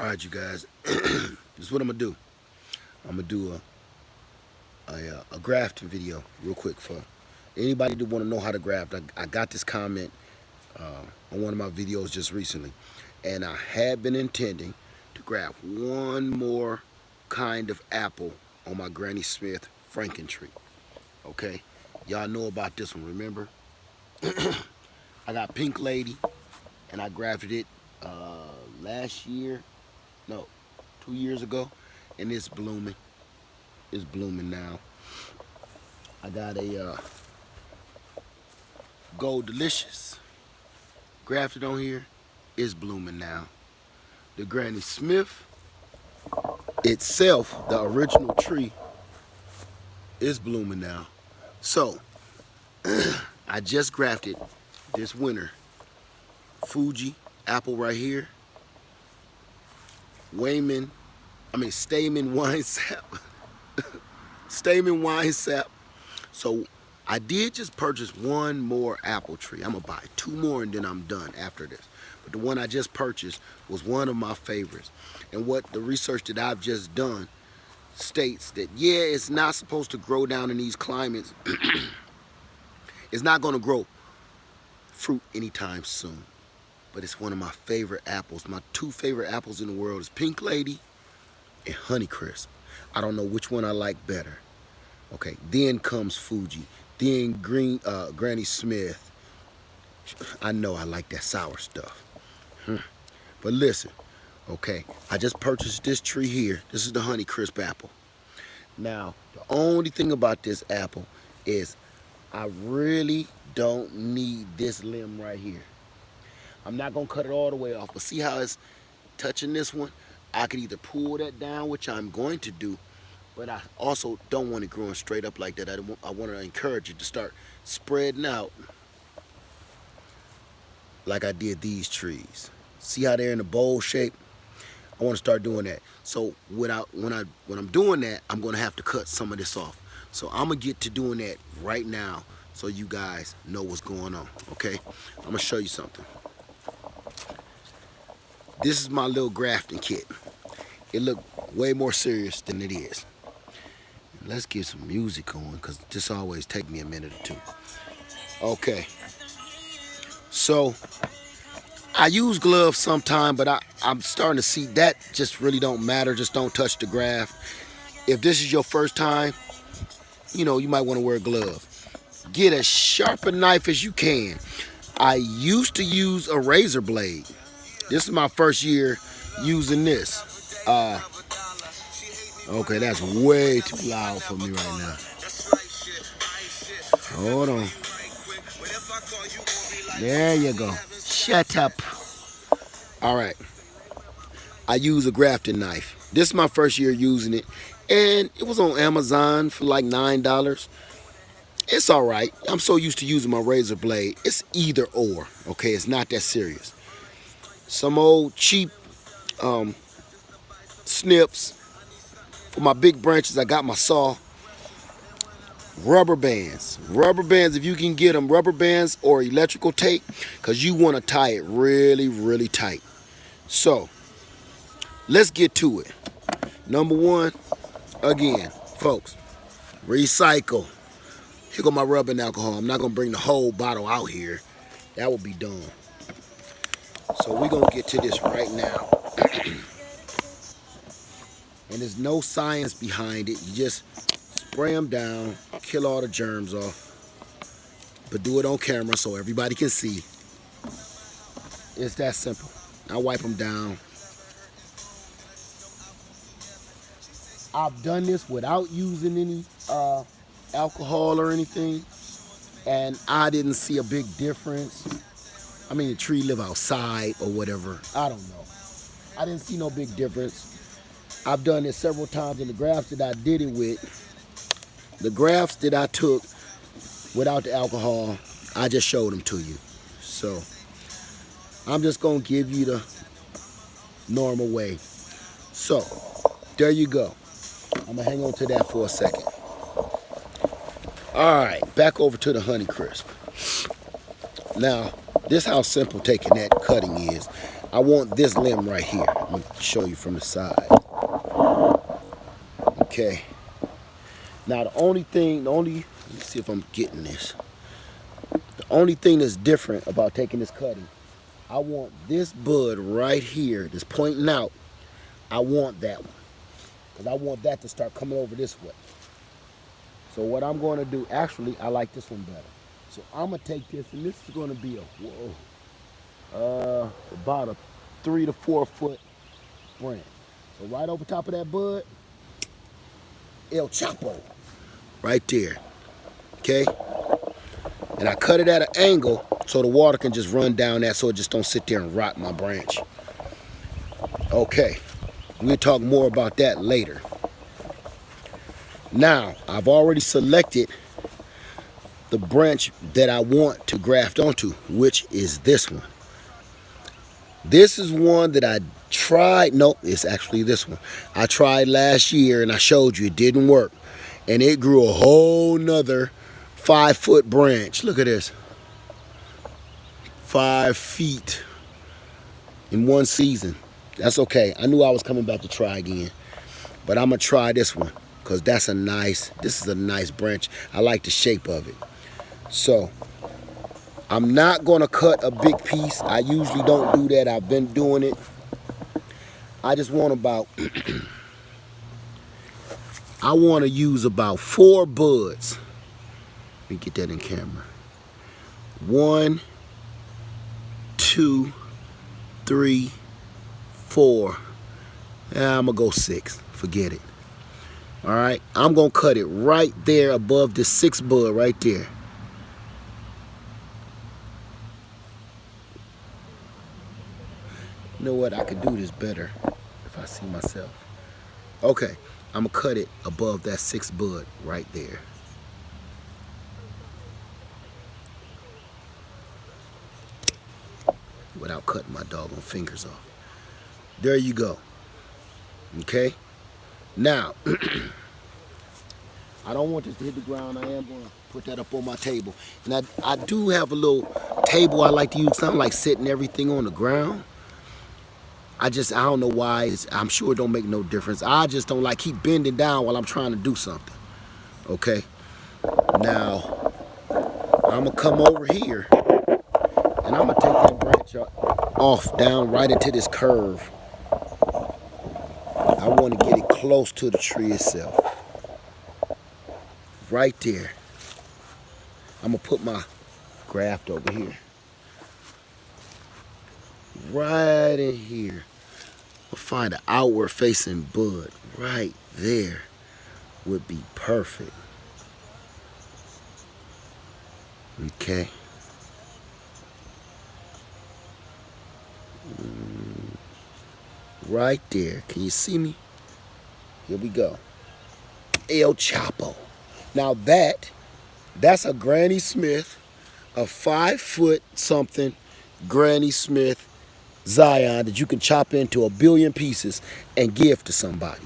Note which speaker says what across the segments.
Speaker 1: All right, you guys. This is what I'm gonna do. I'm gonna do a grafting video real quick for anybody that want to know how to graft. I got this comment on one of my videos just recently, and I had been intending to graft one more kind of apple on my Granny Smith Franken tree. Okay, y'all know about this one. Remember, I got Pink Lady, and I grafted it last year. No, 2 years ago, and it's blooming. It's blooming now. I got a Gold Delicious grafted on here. It's blooming now. The Granny Smith itself, the original tree, is blooming now. So I just grafted this winter Fuji apple right here. Stamen wine sap. Stamen wine sap. So I did just purchase one more apple tree. I'm gonna buy 2 more and then I'm done after this. But the one I just purchased was one of my favorites. And what the research that I've just done states that, yeah, it's not supposed to grow down in these climates. It's not gonna grow fruit anytime soon. But it's one of my favorite apples. My 2 favorite apples in the world is Pink Lady and Honeycrisp. I don't know which one I like better. Okay, then comes Fuji, then Granny Smith. I know I like that sour stuff. But listen, okay, I just purchased this tree here. This is the Honeycrisp apple. Now, the only thing about this apple is I really don't need this limb right here. I'm not gonna cut it all the way off, but see how it's touching this one? I could either pull that down, which I'm going to do, but I also don't want it growing straight up like that. I want to encourage it to start spreading out like I did these trees. See how they're in a bowl shape? I want to start doing that. So when I'm doing that, I'm gonna have to cut some of this off. So I'm gonna get to doing that right now so you guys know what's going on, okay? I'm gonna show you something. This is my little grafting kit. It looked way more serious than it is. Let's get some music on, because this always take me a minute or two. Okay. So, I use gloves sometime, but I'm starting to see that just really don't matter. Just don't touch the graft. If this is your first time, you know, you might want to wear a glove. Get as sharp a knife as you can. I used to use a razor blade. This is my first year using this. Okay, that's way too loud for me right now. Hold on. There you go. Shut up. All right. I use a grafting knife. This is my first year using it, and it was on Amazon for like $9. It's all right. I'm so used to using my razor blade. It's either or. Okay, it's not that serious. Some old cheap snips. For my big branches, I got my saw. Rubber bands. Rubber bands, if you can get them, rubber bands or electrical tape, because you want to tie it really, really tight. So, let's get to it. Number 1, again, folks, recycle. Here go my rubbing alcohol. I'm not going to bring the whole bottle out here. That would be dumb. So we're going to get to this right now. And there's no science behind it. You just spray them down, kill all the germs off. But do it on camera so everybody can see. It's that simple. I wipe them down. I've done this without using any alcohol or anything, and I didn't see a big difference. I mean, the tree live outside or whatever. I don't know. I didn't see no big difference. I've done this several times in the grafts that I did it with. The grafts that I took without the alcohol, I just showed them to you. So I'm just gonna give you the normal way. So there you go. I'm gonna hang on to that for a second. All right, back over to the Honeycrisp. Now, this is how simple taking that cutting is. I want this limb right here. I'm going to show you from the side. Okay. Now let me see if I'm getting this. The only thing that's different about taking this cutting, I want this bud right here that's pointing out, I want that one. Because I want that to start coming over this way. So what I'm going to do, actually, I like this one better. So I'm going to take this, and this is going to be about a 3 to 4 foot branch. So right over top of that bud, El Chapo, right there, okay? And I cut it at an angle so the water can just run down that so it just don't sit there and rot my branch. Okay, we'll talk more about that later. Now, I've already selected the branch that I want to graft onto, which is this one. This is one that I tried. Nope, it's actually this one. I tried last year and I showed you it didn't work. And it grew a whole nother 5 foot branch. Look at this. 5 feet in one season. That's okay. I knew I was coming back to try again. But I'm going to try this one because this is a nice branch. I like the shape of it. So, I'm not going to cut a big piece. I usually don't do that. I've been doing it. I just want I want to use about 4 buds. Let me get that in camera. 1, 2, 3, 4. I'm going to go 6. Forget it. All right. I'm going to cut it right there above the 6th bud right there. You know what? I could do this better if I see myself. Okay. I'm going to cut it above that 6th bud right there. Without cutting my doggone fingers off. There you go. Okay? Now, I don't want this to hit the ground. I am going to put that up on my table. And I do have a little table I like to use. I don't like setting everything on the ground. I don't know why. I'm sure it don't make no difference. I just don't like keep bending down while I'm trying to do something. Okay? Now, I'm going to come over here. And I'm going to take that branch off down right into this curve. I want to get it close to the tree itself. Right there. I'm going to put my graft over here. Right in here. I'll find an outward facing bud. Right there would be perfect. Okay. Right there. Can you see me? Here we go. El Chapo. Now that's a Granny Smith, a 5 foot something Granny Smith Zion that you can chop into a billion pieces and give to somebody.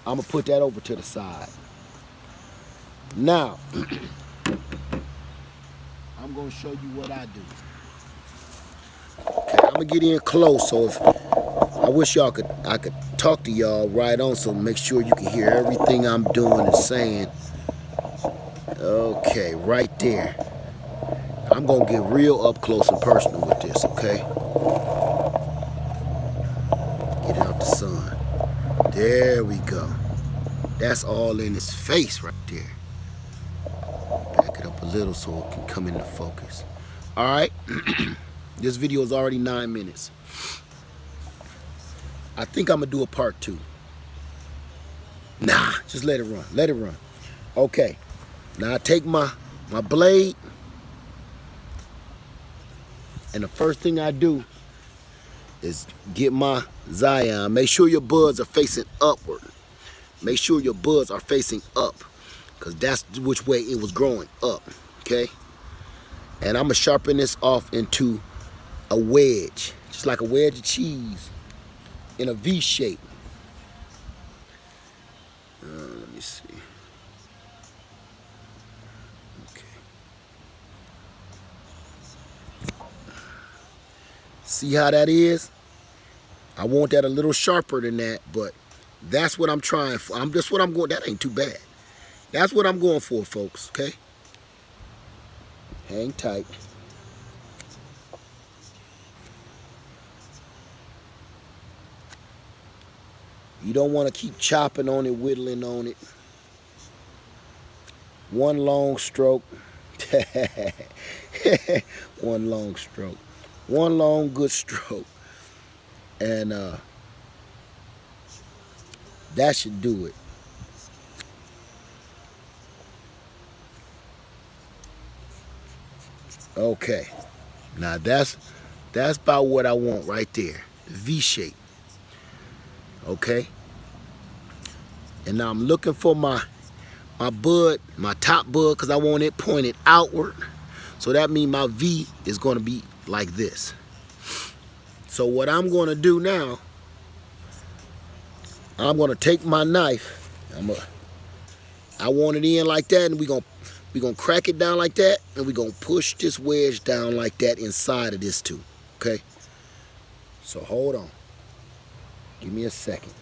Speaker 1: I'm going to put that over to the side. Now, I'm going to show you what I do. Okay, I'm going to get in close, so I wish I could talk to y'all right on, so make sure you can hear everything I'm doing and saying. Okay, right there. I'm going to get real up close and personal with this, okay? Get out the sun. There we go. That's all in his face right there. Back it up a little so it can come into focus. All right. This video is already 9 minutes. I think I'm going to do a part 2. Nah, just let it run. Let it run. Okay. Now I take my blade, and the first thing I do is get my Zion. Make sure your buds are facing upward. Make sure your buds are facing up, because that's which way it was growing, up, okay? And I'm going to sharpen this off into a wedge, just like a wedge of cheese in a V shape. Let me see. Okay. See how that is? I want that a little sharper than that, but that's what I'm trying for. That's what I'm going. That ain't too bad. That's what I'm going for, folks. Okay. Hang tight. You don't want to keep chopping on it, whittling on it. One long stroke. One long stroke. One long good stroke. And that should do it. Okay. Now that's about what I want right there. The V shape. Okay. And now I'm looking for my bud, my top bud, because I want it pointed outward. So that means my V is going to be like this. So what I'm going to do now, I'm going to take my knife. I want it in like that, and we're gonna crack it down like that, and we're gonna push this wedge down like that inside of this too. Okay? So hold on. Give me a second.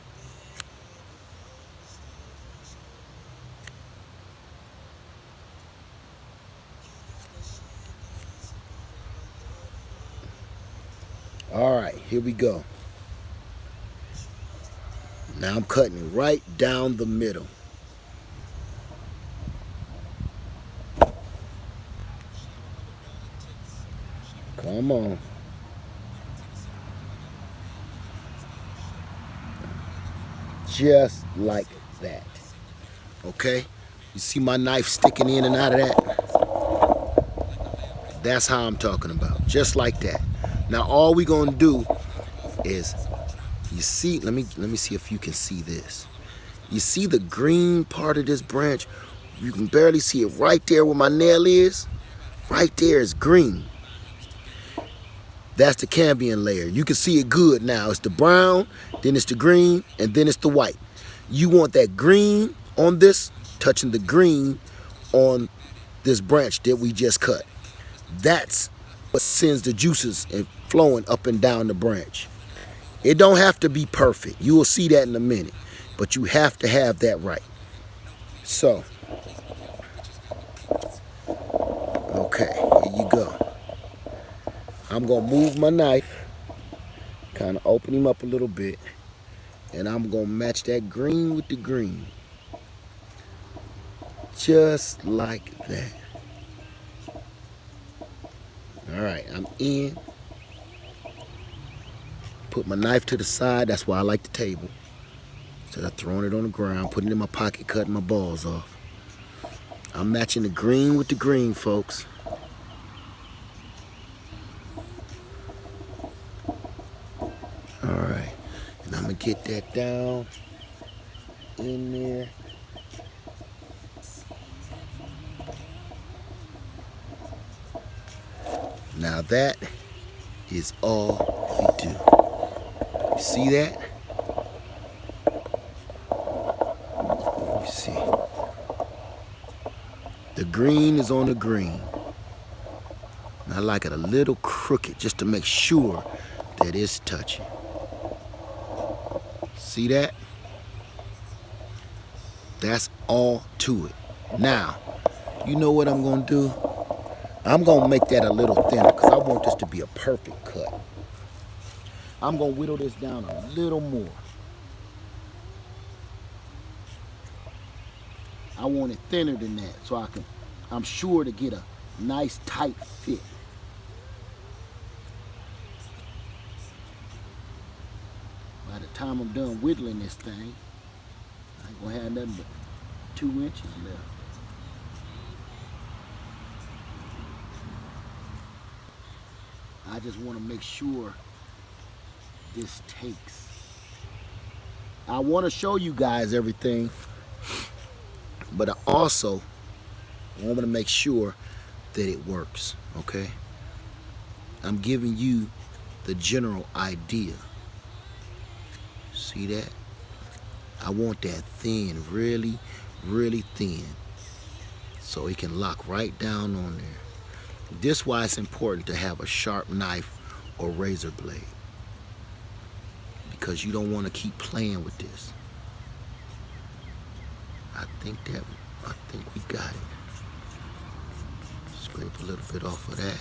Speaker 1: All right, here we go. Now I'm cutting it right down the middle. Come on. Just like that. Okay? You see my knife sticking in and out of that? That's how I'm talking about. Just like that. Now all we're gonna do is, you see, let me see if you can see this. You see the green part of this branch? You can barely see it right there where my nail is. Right there is green. That's the cambium layer. You can see it good now. It's the brown, then it's the green, and then it's the white. You want that green on this, touching the green on this branch that we just cut. That's what sends the juices and flowing up and down the branch. It don't have to be perfect. You will see that in a minute. But you have to have that right. So, okay, here you go. I'm going to move my knife, kind of open him up a little bit, and I'm going to match that green with the green. Just like that. All right, I'm in. Put my knife to the side. That's why I like the table. Instead of throwing it on the ground, putting it in my pocket, cutting my balls off. I'm matching the green with the green, folks. All right, and I'm gonna get that down in there. Now that is all we do. You see that? You see. The green is on the green. And I like it a little crooked just to make sure that it's touching. See that? That's all to it. Now, you know what I'm gonna do? I'm gonna make that a little thinner because I want this to be a perfect cut. I'm gonna whittle this down a little more. I want it thinner than that so I'm sure to get a nice tight fit. By the time I'm done whittling this thing, I ain't gonna have nothing but 2 inches left. I just want to make sure this takes. I want to show you guys everything, but I also want to make sure that it works, okay? I'm giving you the general idea. See that? I want that thin, really, really thin, so it can lock right down on there. This is why it's important to have a sharp knife or razor blade, because you don't want to keep playing with this. I think we got it. Scrape a little bit off of that.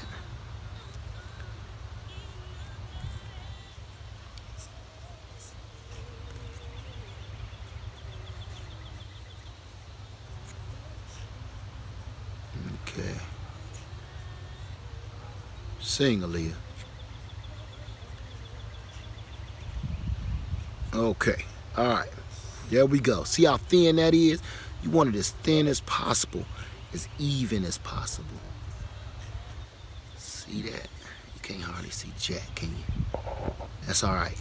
Speaker 1: Okay. Sing, Aaliyah. Okay. All right. There we go. See how thin that is? You want it as thin as possible, as even as possible. See that? You can't hardly see jack, can you? That's all right.